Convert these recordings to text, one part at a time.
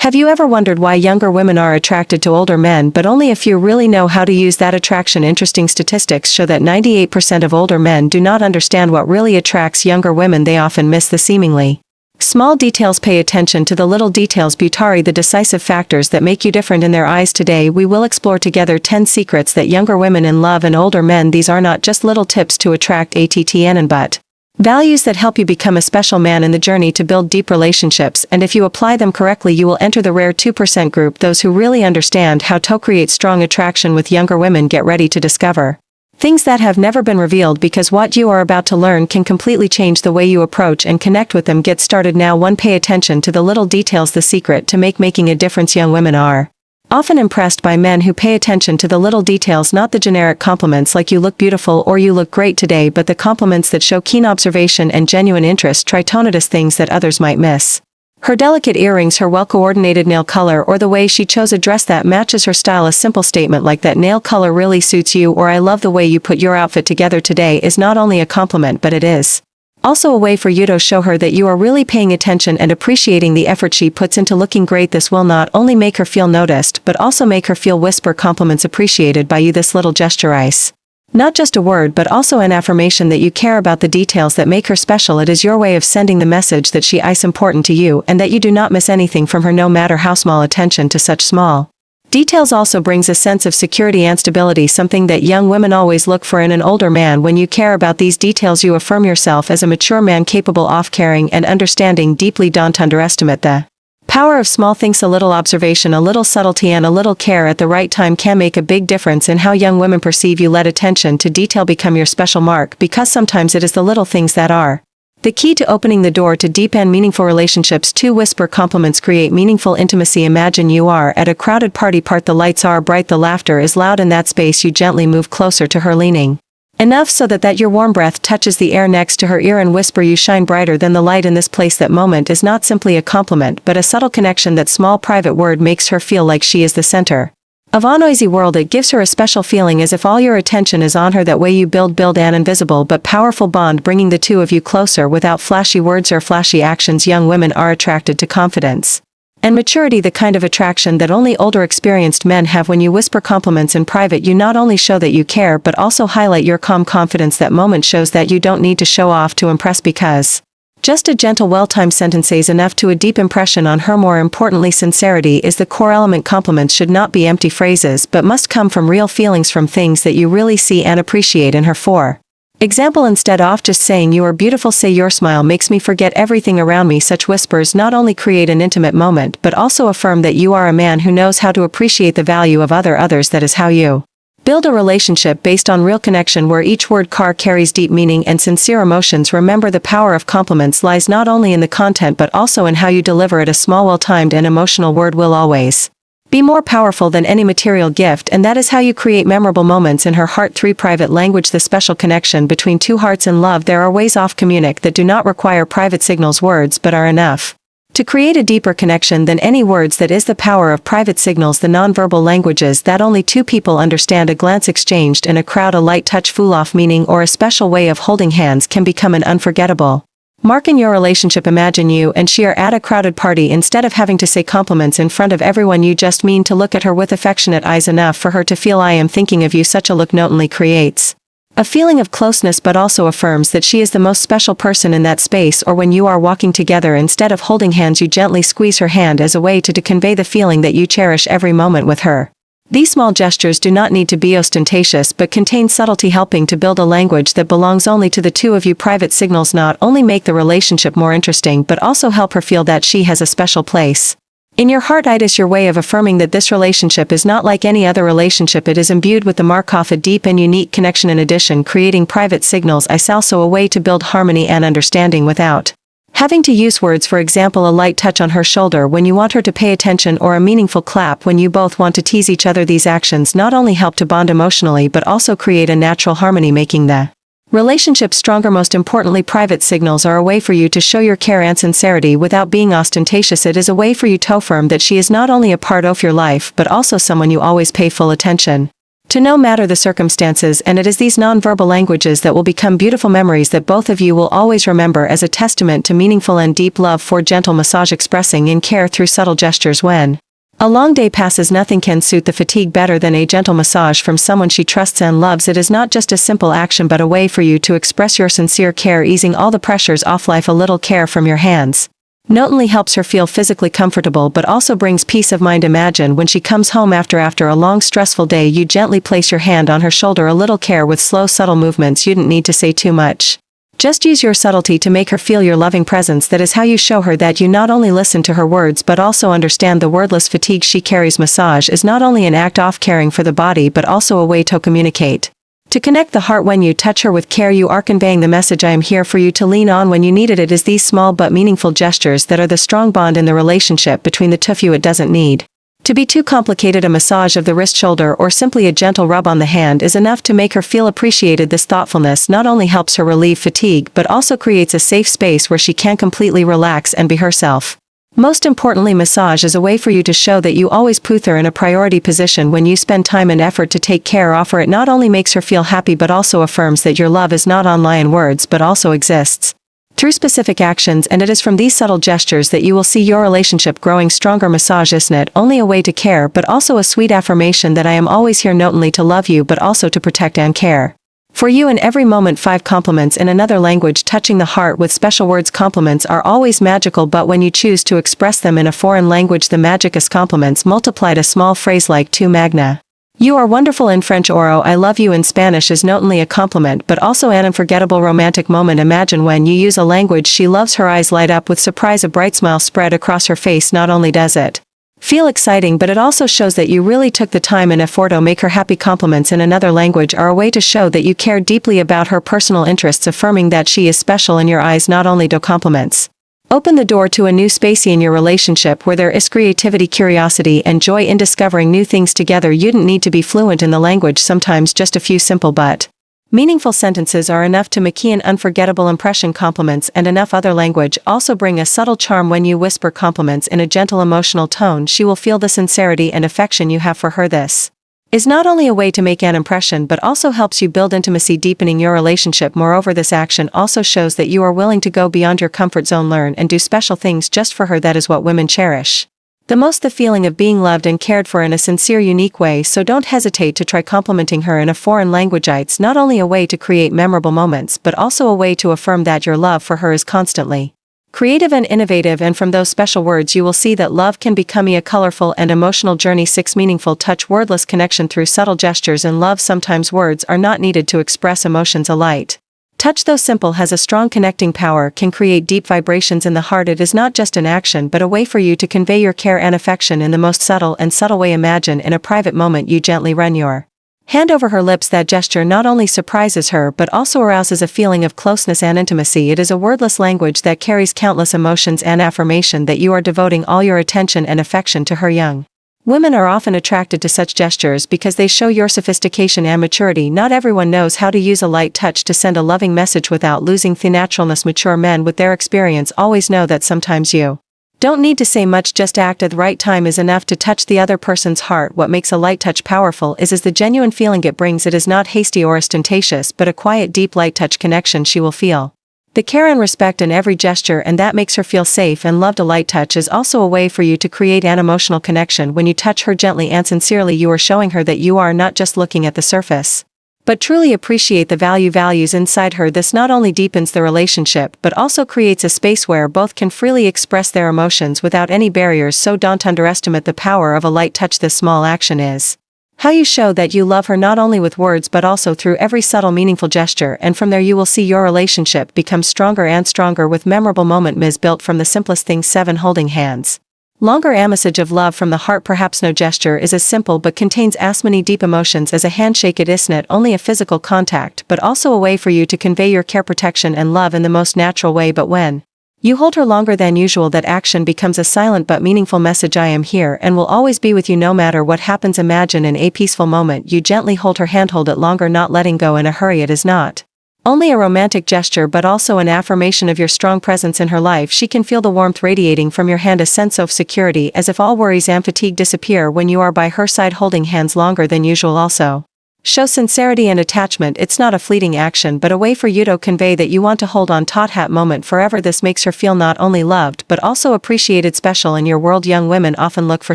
Have you ever wondered why younger women are attracted to older men but only a few really know how to use that attraction? Interesting statistics show that 98% of older men do not understand what really attracts younger women. They often miss the seemingly small details. Pay attention to the little details. Butari, the decisive factors that make you different in their eyes. Today we will explore together 10 secrets that younger women in love and older men. These are not just little tips to attract ATTN but values that help you become a special man in the journey to build deep relationships, and if you apply them correctly you will enter the rare 2% group, those who really understand how to create strong attraction with younger women. Get ready to discover things that have never been revealed, because what you are about to learn can completely change the way you approach and connect with them. Get started now. 1. Pay attention to the little details. The secret to making a difference. Young women are often impressed by men who pay attention to the little details, not the generic compliments like "you look beautiful" or "you look great today," but the compliments that show keen observation and genuine interest. Try to notice things that others might miss. Her delicate earrings, her well-coordinated nail color, or the way she chose a dress that matches her style. A simple statement like "that nail color really suits you," or "I love the way you put your outfit together today," is not only a compliment but it is also a way for you to show her that you are really paying attention and appreciating the effort she puts into looking great. This will not only make her feel noticed but also make her feel whisper compliments appreciated by you. This little gesture is not just a word but also an affirmation that you care about the details that make her special. It is your way of sending the message that she is important to you and that you do not miss anything from her, no matter how small. Attention to such small details also brings a sense of security and stability, something that young women always look for in an older man. When you care about these details you affirm yourself as a mature man capable of caring and understanding deeply. Don't underestimate the power of small things. A little observation, a little subtlety, and a little care at the right time can make a big difference in how young women perceive you. Let attention to detail become your special mark, because sometimes it is the little things that are the key to opening the door to deep and meaningful relationships. 2. Whisper compliments create meaningful intimacy. Imagine you are at a crowded party. The lights are bright, the laughter is loud. In that space you gently move closer to her, leaning enough so that your warm breath touches the air next to her ear, and whisper, "You shine brighter than the light in this place." That moment is not simply a compliment but a subtle connection. That small private word makes her feel like she is the center of a noisy world. It gives her a special feeling, as if all your attention is on her. That way you build an invisible but powerful bond, bringing the two of you closer without flashy words or flashy actions. Young women are attracted to confidence and maturity, the kind of attraction that only older experienced men have. When you whisper compliments in private you not only show that you care but also highlight your calm confidence. That moment shows that you don't need to show off to impress, because just a gentle, well-timed sentence is enough to a deep impression on her. More importantly, sincerity is the core element. Compliments should not be empty phrases but must come from real feelings, from things that you really see and appreciate in her. For example, instead of just saying "you are beautiful," say "your smile makes me forget everything around me." Such whispers not only create an intimate moment but also affirm that you are a man who knows how to appreciate the value of others. That is how you build a relationship based on real connection, where each word carries deep meaning and sincere emotions. Remember, the power of compliments lies not only in the content but also in how you deliver it. A small, well-timed and emotional word will always be more powerful than any material gift, and that is how you create memorable moments in her heart. 3. Private language, the special connection between two hearts in love. There are ways of communicate that do not require private signals, words, but are enough to create a deeper connection than any words. That is the power of private signals, the nonverbal languages that only two people understand. A glance exchanged in a crowd, a light touch, full of meaning, or a special way of holding hands can become an unforgettable mark in your relationship. Imagine you and she are at a crowded party. Instead of having to say compliments in front of everyone, you just mean to look at her with affectionate eyes, enough for her to feel "I am thinking of you." Such a look not only creates a feeling of closeness but also affirms that she is the most special person in that space. Or when you are walking together, instead of holding hands you gently squeeze her hand as a way to convey the feeling that you cherish every moment with her. These small gestures do not need to be ostentatious but contain subtlety, helping to build a language that belongs only to the two of you. Private signals not only make the relationship more interesting but also help her feel that she has a special place in your heart. It is your way of affirming that this relationship is not like any other relationship. It is imbued with the mark of a deep and unique connection. In addition, creating private signals is also a way to build harmony and understanding without having to use words. For example, a light touch on her shoulder when you want her to pay attention, or a meaningful clap when you both want to tease each other. These actions not only help to bond emotionally but also create a natural harmony, making the relationship stronger. Most importantly, private signals are a way for you to show your care and sincerity without being ostentatious. It is a way for you to affirm that she is not only a part of your life but also someone you always pay full attention to no matter the circumstances, and it is these nonverbal languages that will become beautiful memories that both of you will always remember as a testament to meaningful and deep love for gentle massage expressing in care through subtle gestures. When a long day passes, nothing can suit the fatigue better than a gentle massage from someone she trusts and loves. It is not just a simple action but a way for you to express your sincere care, easing all the pressures off life. A little care from your hands not only helps her feel physically comfortable but also brings peace of mind. Imagine when she comes home after a long stressful day, you gently place your hand on her shoulder. A little care with slow subtle movements. You didn't need to say too much. Just use your subtlety to make her feel your loving presence. That is how you show her that you not only listen to her words but also understand the wordless fatigue she carries. Massage is not only an act of caring for the body but also a way to communicate, to connect the heart. When you touch her with care, you are conveying the message, I am here for you, to lean on when you need it. It is these small but meaningful gestures that are the strong bond in the relationship between the two of you. It doesn't need to be too complicated. A massage of the wrist, shoulder, or simply a gentle rub on the hand is enough to make her feel appreciated. This thoughtfulness not only helps her relieve fatigue but also creates a safe space where she can completely relax and be herself. Most importantly, massage is a way for you to show that you always put her in a priority position. When you spend time and effort to take care of her, it not only makes her feel happy but also affirms that your love is not online in words but also exists through specific actions, and it is from these subtle gestures that you will see your relationship growing stronger. Massage is not only a way to care but also a sweet affirmation that I am always here, not only to love you but also to protect and care for you in every moment. 5 compliments in another language, touching the heart with special words. Compliments are always magical, but when you choose to express them in a foreign language, the magic is compliments multiplied. A small phrase like tu magna, you are wonderful, in French, oro, I love you in Spanish, is not only a compliment but also an unforgettable romantic moment. Imagine when you use a language she loves, her eyes light up with surprise, a bright smile spread across her face. Not only does it feel exciting but it also shows that you really took the time and effort to make her happy. Compliments in another language are a way to show that you care deeply about her personal interests, affirming that she is special in your eyes. Not only do compliments open the door to a new space in your relationship where there is creativity, curiosity, and joy in discovering new things together. You didn't need to be fluent in the language. Sometimes just a few simple but meaningful sentences are enough to make an unforgettable impression. Compliments and enough other language also bring a subtle charm. When you whisper compliments in a gentle emotional tone, she will feel the sincerity and affection you have for her. This is not only a way to make an impression but also helps you build intimacy, deepening your relationship. Moreover, this action also shows that you are willing to go beyond your comfort zone, learn and do special things just for her. That is what women cherish the most, the feeling of being loved and cared for in a sincere, unique way. So don't hesitate to try complimenting her in a foreign language. It's not only a way to create memorable moments but also a way to affirm that your love for her is constantly creative and innovative, and from those special words you will see that love can become a colorful and emotional journey. 6 meaningful touch, wordless connection through subtle gestures. In love, sometimes words are not needed to express emotions. A light touch, though simple, has a strong connecting power, can create deep vibrations in the heart. It is not just an action but a way for you to convey your care and affection in the most subtle way. Imagine in a private moment you gently run your hand over her lips. That gesture not only surprises her but also arouses a feeling of closeness and intimacy. It is a wordless language that carries countless emotions and affirmation that you are devoting all your attention and affection to her. Young women are often attracted to such gestures because they show your sophistication and maturity. Not everyone knows how to use a light touch to send a loving message without losing the naturalness. Mature men with their experience always know that sometimes you don't need to say much, just act at the right time is enough to touch the other person's heart. What makes a light touch powerful is the genuine feeling it brings. It is not hasty or ostentatious but a quiet, deep light touch connection. She will feel the care and respect in every gesture, and that makes her feel safe and loved. A light touch is also a way for you to create an emotional connection. When you touch her gently and sincerely, you are showing her that you are not just looking at the surface but truly appreciate the values inside her. This not only deepens the relationship but also creates a space where both can freely express their emotions without any barriers. So don't underestimate the power of a light touch. This small action is how you show that you love her not only with words but also through every subtle, meaningful gesture, and from there you will see your relationship become stronger and stronger with memorable moments built from the simplest things. 7 holding hands. Longer, a message of love from the heart. Perhaps no gesture is as simple but contains as many deep emotions as a handshake. It is not only a physical contact but also a way for you to convey your care, protection, and love in the most natural way. But when you hold her longer than usual, that action becomes a silent but meaningful message. I am here and will always be with you no matter what happens. Imagine in a peaceful moment you gently hold her hand, hold it longer, not letting go in a hurry. It is not only a romantic gesture but also an affirmation of your strong presence in her life. She can feel the warmth radiating from your hand, a sense of security, as if all worries and fatigue disappear when you are by her side. Holding hands longer than usual also Show sincerity and attachment. It's not a fleeting action but a way for you to convey that you want to hold on to that moment forever. This makes her feel not only loved but also appreciated. Special in your world. Young women often look for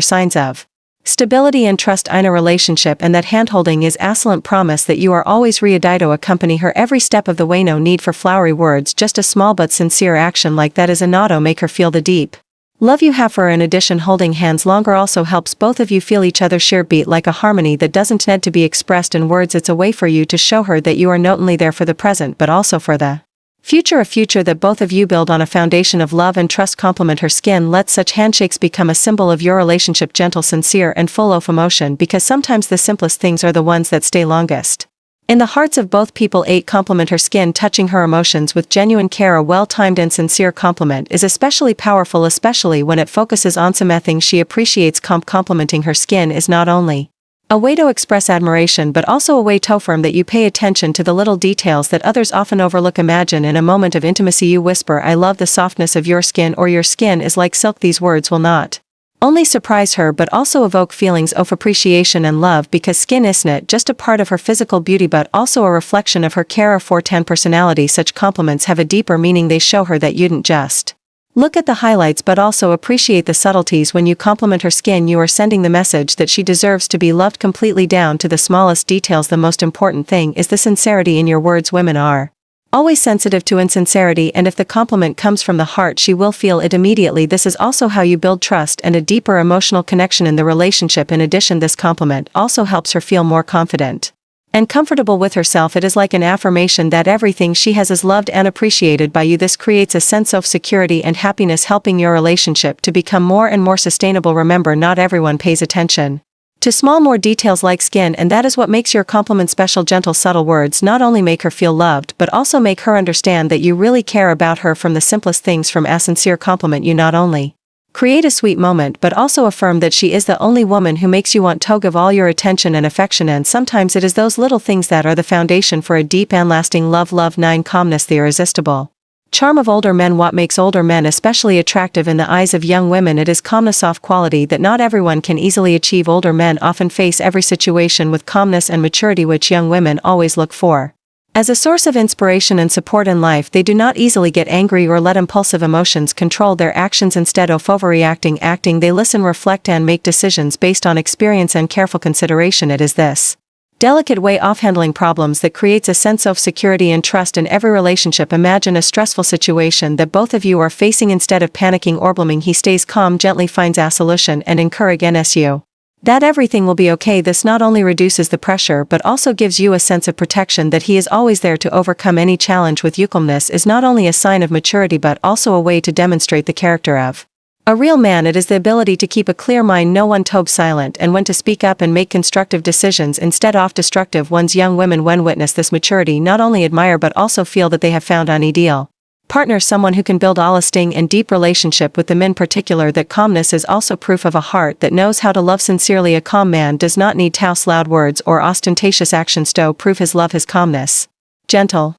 signs of stability and trust in a relationship, and that handholding is excellent promise that you are always ready to accompany her every step of the way. No need for flowery words, just a small but sincere action like that is enough to make her feel the deep love you have for her. In addition, holding hands longer also helps both of you feel each other share beat like a harmony that doesn't need to be expressed in words. It's a way for you to show her that you are not only there for the present but also for the future, a future that both of you build on a foundation of love and trust. Compliment her skin. Let such handshakes become a symbol of your relationship, gentle, sincere, and full of emotion, because sometimes the simplest things are the ones that stay longest in the hearts of both people. 8. Compliment her skin. Touching her emotions with genuine care. A well-timed and sincere compliment is especially powerful, especially when it focuses on something she appreciates. Complimenting her skin is not only a way to express admiration but also a way to affirm that you pay attention to the little details that others often overlook. Imagine in a moment of intimacy you whisper, "I love the softness of your skin," or "Your skin is like silk." These words will not only surprise her but also evoke feelings of appreciation and love, because skin isn't just a part of her physical beauty but also a reflection of her care for 10 personality. Such compliments have a deeper meaning. They show her that you didn't just look at the highlights but also appreciate the subtleties. When you compliment her skin, you are sending the message that she deserves to be loved completely down to the smallest details. The most important thing is the sincerity in your words. Women are always sensitive to insincerity, and if the compliment comes from the heart she will feel it immediately. This is also how you build trust and a deeper emotional connection in the relationship. In addition, this compliment also helps her feel more confident and comfortable with herself. It is like an affirmation that everything she has is loved and appreciated by you. This creates a sense of security and happiness, helping your relationship to become more and more sustainable. Remember, not everyone pays attention to small, more details like skin, and that is what makes your compliment special. Gentle, subtle words not only make her feel loved but also make her understand that you really care about her. From the simplest things, from a sincere compliment, you not only create a sweet moment but also affirm that she is the only woman who makes you want to give all your attention and affection. And sometimes it is those little things that are the foundation for a deep and lasting love. 9. Calmness. The irresistible charm of older men. What makes older men especially attractive in the eyes of young women? It is calmness, soft quality that not everyone can easily achieve. Older men often face every situation with calmness and maturity, which young women always look for as a source of inspiration and support in life. They do not easily get angry or let impulsive emotions control their actions. Instead of overreacting, they listen, reflect, and make decisions based on experience and careful consideration. It is this delicate way of handling problems that creates a sense of security and trust in every relationship. Imagine a stressful situation that both of you are facing. Instead of panicking or blaming, he stays calm, gently finds a solution, and encourages you that everything will be okay. This not only reduces the pressure but also gives you a sense of protection, that he is always there to overcome any challenge with you. Calmness is not only a sign of maturity but also a way to demonstrate the character of a real man. It is the ability to keep a clear mind, know when to be silent and when to speak up, and make constructive decisions instead of destructive ones. Young women, when witness this maturity, not only admire but also feel that they have found an ideal partner, someone who can build a lasting and deep relationship with them. In particular, that calmness is also proof of a heart that knows how to love sincerely. A calm man does not need to use loud words or ostentatious actions to prove his love. His calmness, gentle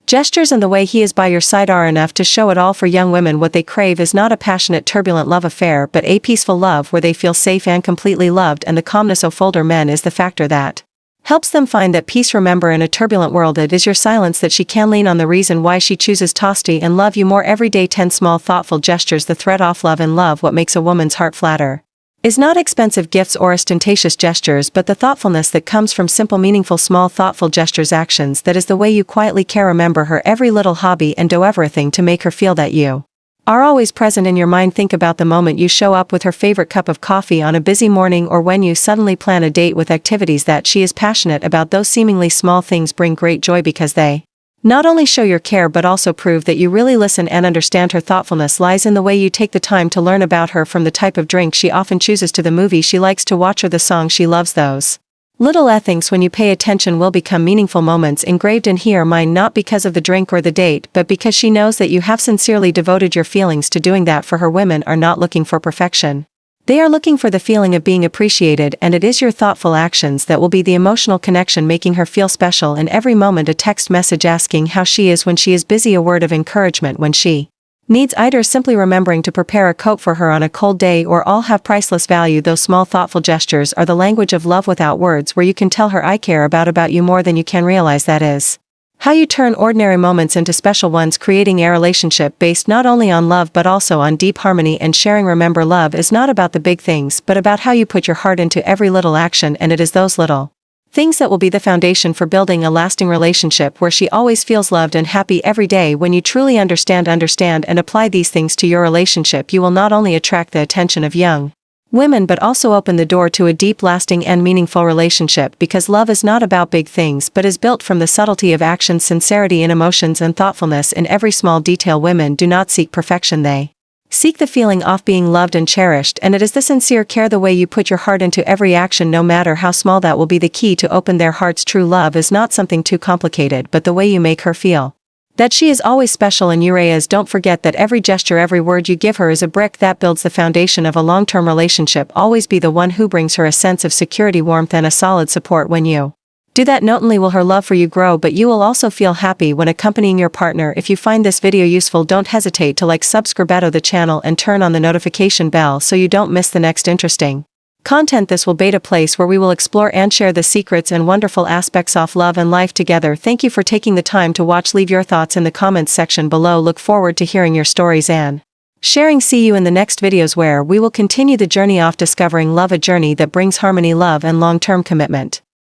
gestures, and the way he is by your side are enough to show it all. For young women, what they crave is not a passionate, turbulent love affair but a peaceful love where they feel safe and completely loved, and the calmness of older men is the factor that helps them find that peace. Remember, in a turbulent world it is your silence that she can lean on, the reason why she chooses to stay and love you more every day. 10 small, thoughtful gestures. The thread of love and love. What makes a woman's heart flatter is not expensive gifts or ostentatious gestures but the thoughtfulness that comes from simple, meaningful, small, thoughtful gestures, actions. That is the way you quietly care. Remember her every little hobby and do everything to make her feel that you are always present in your mind. Think about the moment you show up with her favorite cup of coffee on a busy morning, or when you suddenly plan a date with activities that she is passionate about. Those seemingly small things bring great joy because they not only show your care but also prove that you really listen and understand her. Thoughtfulness lies in the way you take the time to learn about her, from the type of drink she often chooses to the movie she likes to watch or the song she loves. Those little things, when you pay attention, will become meaningful moments engraved in her mind, not because of the drink or the date but because she knows that you have sincerely devoted your feelings to doing that for her. Women are not looking for perfection. They are looking for the feeling of being appreciated, and it is your thoughtful actions that will be the emotional connection, making her feel special in every moment. A text message asking how she is when she is busy, a word of encouragement when she Needs either simply remembering to prepare a coat for her on a cold day or all have priceless value. Those small thoughtful gestures are the language of love without words, where you can tell her I care about you more than you can realize. That is how you turn ordinary moments into special ones, creating a relationship based not only on love but also on deep harmony and sharing. Remember, love is not about the big things but about how you put your heart into every little action, and it is those little things that will be the foundation for building a lasting relationship where she always feels loved and happy every day. When you truly understand and apply these things to your relationship, you will not only attract the attention of young women but also open the door to a deep, lasting and meaningful relationship, because love is not about big things but is built from the subtlety of action, sincerity in emotions and thoughtfulness in every small detail. Women do not seek perfection, they seek the feeling of being loved and cherished, and it is the sincere care, the way you put your heart into every action, no matter how small, that will be the key to open their hearts. True love is not something too complicated but the way you make her feel that she is always special in your eyes. Don't forget that every gesture, every word you give her is a brick that builds the foundation of a long-term relationship. Always be the one who brings her a sense of security, warmth and a solid support. When you do that, not only will her love for you grow, but you will also feel happy when accompanying your partner. If you find this video useful, don't hesitate to like, subscribe to the channel and turn on the notification bell so you don't miss the next interesting content. This will be a place where we will explore and share the secrets and wonderful aspects of love and life together. Thank you for taking the time to watch. Leave your thoughts in the comments section below. Look forward to hearing your stories and sharing. See you in the next videos where we will continue the journey of discovering love, a journey that brings harmony, love and long-term commitment.